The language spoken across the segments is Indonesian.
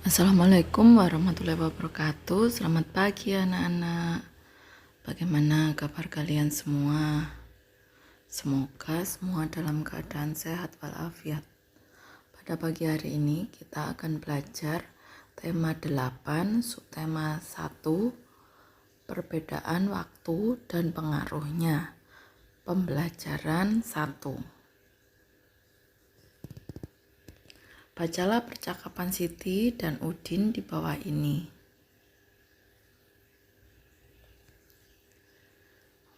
Assalamualaikum warahmatullahi wabarakatuh. Selamat pagi anak-anak. Bagaimana kabar kalian semua? Semoga semua dalam keadaan sehat walafiat. Pada pagi hari ini kita akan belajar tema 8, subtema 1, perbedaan waktu dan pengaruhnya. Pembelajaran 1. Bacalah percakapan Siti dan Udin di bawah ini.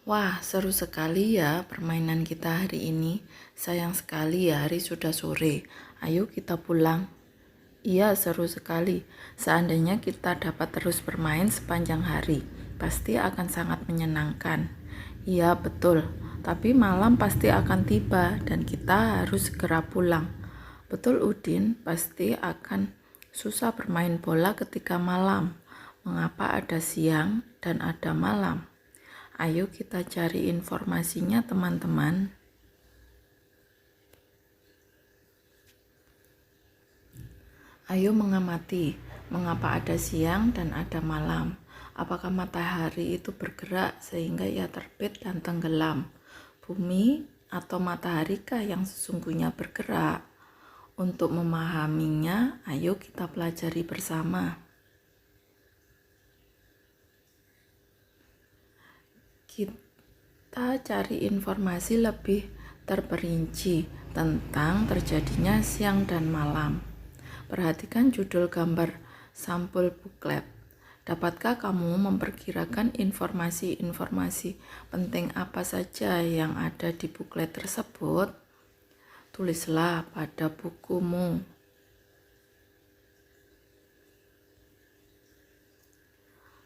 Wah, seru sekali ya permainan kita hari ini. Sayang sekali ya hari sudah sore. Ayo kita pulang. Iya, seru sekali. Seandainya kita dapat terus bermain sepanjang hari, pasti akan sangat menyenangkan. Iya, betul. Tapi malam pasti akan tiba dan kita harus segera pulang. Betul Udin, pasti akan susah bermain bola ketika malam. Mengapa ada siang dan ada malam? Ayo kita cari informasinya teman-teman. Ayo mengamati, mengapa ada siang dan ada malam. Apakah matahari itu bergerak sehingga ia terbit dan tenggelam? Bumi atau mataharikah yang sesungguhnya bergerak? Untuk memahaminya, ayo kita pelajari bersama. Kita cari informasi lebih terperinci tentang terjadinya siang dan malam. Perhatikan judul gambar sampul buklet. Dapatkah kamu memperkirakan informasi-informasi penting apa saja yang ada di buklet tersebut? Tulislah pada bukumu.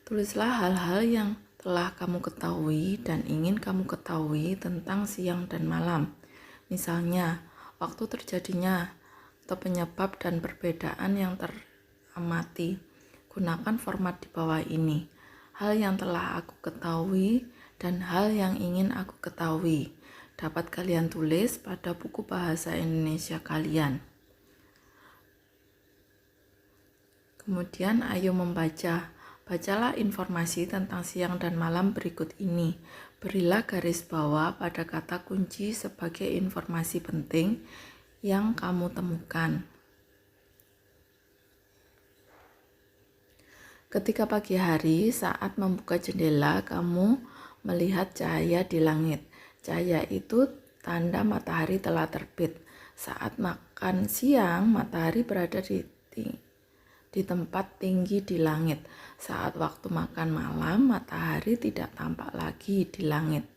Tulislah hal-hal yang telah kamu ketahui dan ingin kamu ketahui tentang siang dan malam. Misalnya, waktu terjadinya atau penyebab dan perbedaan yang teramati. Gunakan format di bawah ini. Hal yang telah aku ketahui dan hal yang ingin aku ketahui. Dapat kalian tulis pada buku bahasa Indonesia kalian. Kemudian ayo membaca. Bacalah informasi tentang siang dan malam berikut ini. Berilah garis bawah pada kata kunci sebagai informasi penting yang kamu temukan. Ketika pagi hari, saat membuka jendela, kamu melihat cahaya di langit. Cahaya itu tanda matahari telah terbit. Saat makan siang, matahari berada di tempat tinggi di langit. Saat waktu makan malam, matahari tidak tampak lagi di langit.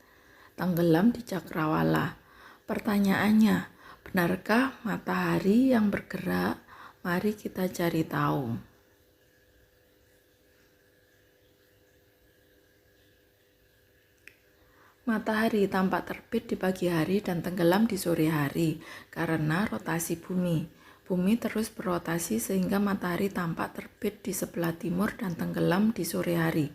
Tenggelam di cakrawala. Pertanyaannya, benarkah matahari yang bergerak? Mari kita cari tahu. Matahari tampak terbit di pagi hari dan tenggelam di sore hari karena rotasi bumi. Bumi terus berotasi sehingga matahari tampak terbit di sebelah timur dan tenggelam di sore hari.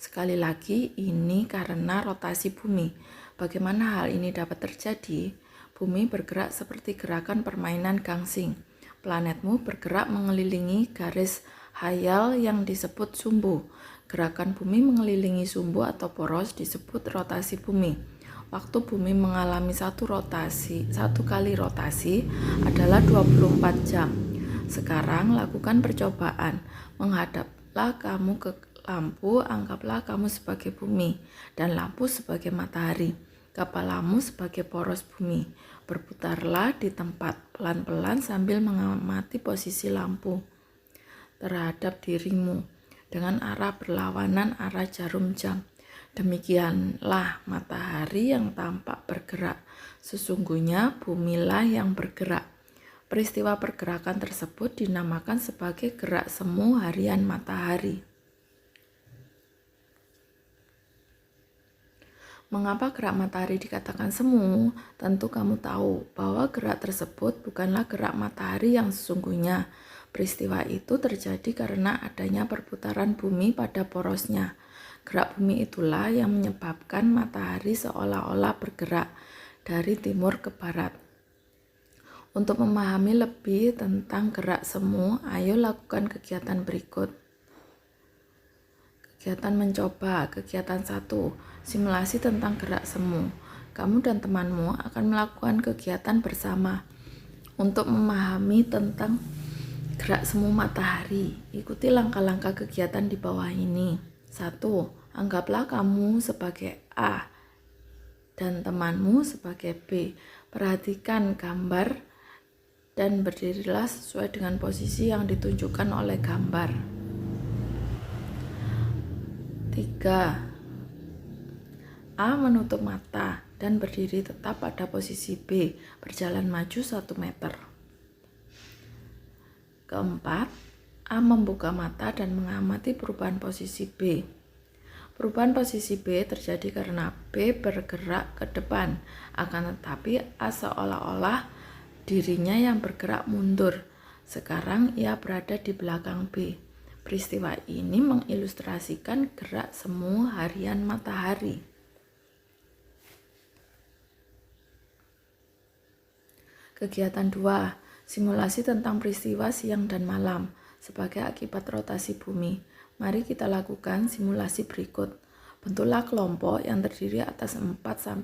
Sekali lagi, ini karena rotasi bumi. Bagaimana hal ini dapat terjadi? Bumi bergerak seperti gerakan permainan gangsing. Planetmu bergerak mengelilingi garis hayal yang disebut sumbu. Gerakan bumi mengelilingi sumbu atau poros disebut rotasi bumi. Waktu bumi mengalami satu kali rotasi adalah 24 jam. Sekarang lakukan percobaan. Menghadaplah kamu ke lampu, anggaplah kamu sebagai bumi dan lampu sebagai matahari. Kepalamu sebagai poros bumi. Berputarlah di tempat pelan-pelan sambil mengamati posisi lampu terhadap dirimu dengan arah berlawanan arah jarum jam. Demikianlah matahari yang tampak bergerak. Sesungguhnya bumilah yang bergerak. Peristiwa pergerakan tersebut dinamakan sebagai gerak semu harian matahari. Mengapa gerak matahari dikatakan semu? Tentu kamu tahu bahwa gerak tersebut bukanlah gerak matahari yang sesungguhnya. Peristiwa itu terjadi karena adanya perputaran bumi pada porosnya. Gerak bumi itulah yang menyebabkan matahari seolah-olah bergerak dari timur ke barat. Untuk memahami lebih tentang gerak semu, ayo lakukan kegiatan berikut. Kegiatan mencoba, kegiatan 1, simulasi tentang gerak semu. Kamu dan temanmu akan melakukan kegiatan bersama untuk memahami tentang gerak semu matahari. Ikuti langkah-langkah kegiatan di bawah ini. 1. Anggaplah kamu sebagai A dan temanmu sebagai B. Perhatikan gambar dan berdirilah sesuai dengan posisi yang ditunjukkan oleh gambar. 3. A menutup mata dan berdiri tetap pada posisi B, berjalan maju 1 meter. Keempat, A membuka mata dan mengamati perubahan posisi B. Perubahan posisi B terjadi karena B bergerak ke depan, akan tetapi A seolah-olah dirinya yang bergerak mundur. Sekarang ia berada di belakang B. Peristiwa ini mengilustrasikan gerak semu harian matahari. Kegiatan 2, simulasi tentang peristiwa siang dan malam sebagai akibat rotasi bumi. Mari kita lakukan simulasi berikut. Bentuklah kelompok yang terdiri atas 4-5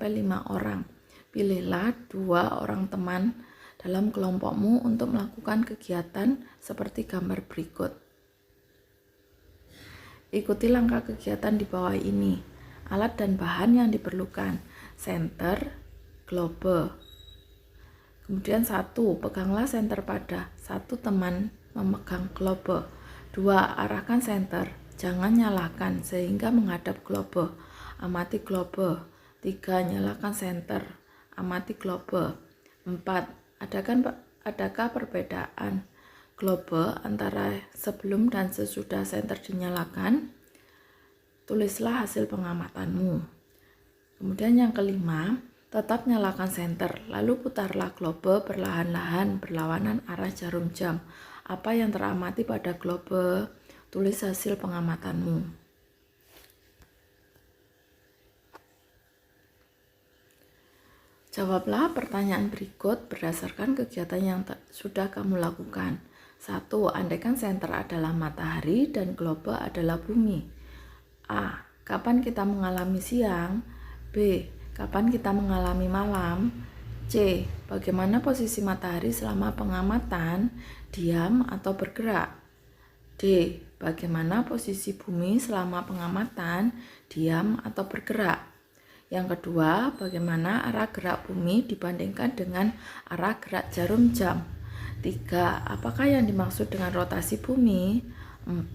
orang. Pilihlah 2 orang teman dalam kelompokmu untuk melakukan kegiatan seperti gambar berikut. Ikuti langkah kegiatan di bawah ini. Alat dan bahan yang diperlukan: senter, globe. Kemudian 1, peganglah senter pada 1 teman memegang globe. 2, arahkan senter, jangan nyalakan sehingga menghadap globe. Amati globe. 3, nyalakan senter, amati globe. 4, adakah perbedaan globe antara sebelum dan sesudah senter dinyalakan? Tulislah hasil pengamatanmu. Kemudian yang kelima, tetap nyalakan senter, lalu putarlah globe perlahan-lahan berlawanan arah jarum jam. Apa yang teramati pada globe? Tulis hasil pengamatanmu. Jawablah pertanyaan berikut berdasarkan kegiatan yang sudah kamu lakukan. 1. Andaikan senter adalah matahari dan globe adalah bumi. A. Kapan kita mengalami siang? B. Kapan kita mengalami malam? C. Bagaimana posisi matahari selama pengamatan? Diam atau bergerak? D. Bagaimana posisi bumi selama pengamatan? Diam atau bergerak? Yang kedua, bagaimana arah gerak bumi dibandingkan dengan arah gerak jarum jam? 3. Apakah yang dimaksud dengan rotasi bumi? 4.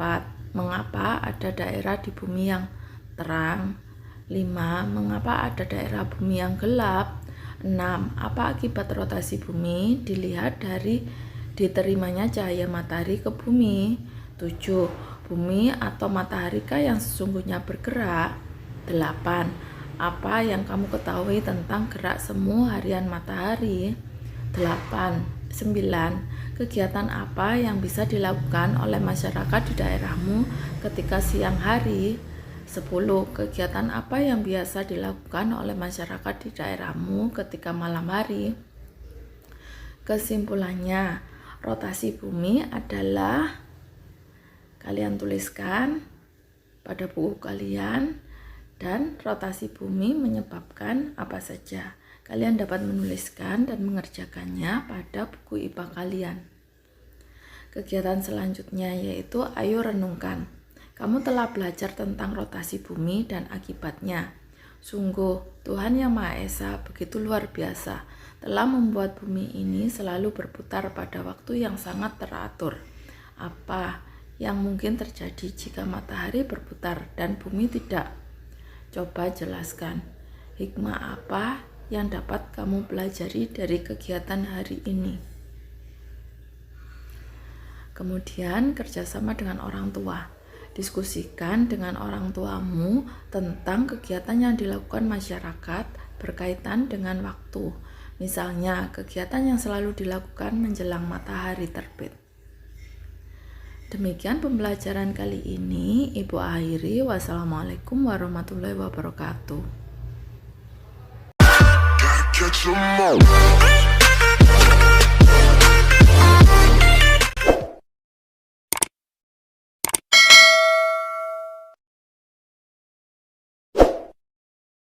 Mengapa ada daerah di bumi yang terang? 5. Mengapa ada daerah bumi yang gelap? 6. Apa akibat rotasi bumi dilihat dari diterimanya cahaya matahari ke bumi? 7. Bumi atau mataharikah yang sesungguhnya bergerak? 8. Apa yang kamu ketahui tentang gerak semu harian matahari? 9. Kegiatan apa yang bisa dilakukan oleh masyarakat di daerahmu ketika siang hari? 10. Kegiatan apa yang biasa dilakukan oleh masyarakat di daerahmu ketika malam hari? Kesimpulannya, rotasi bumi adalah, kalian tuliskan pada buku kalian, dan rotasi bumi menyebabkan apa saja. Kalian dapat menuliskan dan mengerjakannya pada buku IPA kalian. Kegiatan selanjutnya yaitu ayo renungkan. Kamu telah belajar tentang rotasi bumi dan akibatnya. Sungguh, Tuhan Yang Maha Esa begitu luar biasa, telah membuat bumi ini selalu berputar pada waktu yang sangat teratur. Apa yang mungkin terjadi jika matahari berputar dan bumi tidak? Coba jelaskan. Hikmah apa yang dapat kamu pelajari dari kegiatan hari ini? Kemudian kerjasama dengan orang tua. Diskusikan dengan orang tuamu tentang kegiatan yang dilakukan masyarakat berkaitan dengan waktu. Misalnya, kegiatan yang selalu dilakukan menjelang matahari terbit. Demikian pembelajaran kali ini. Ibu akhiri. Wassalamualaikum warahmatullahi wabarakatuh.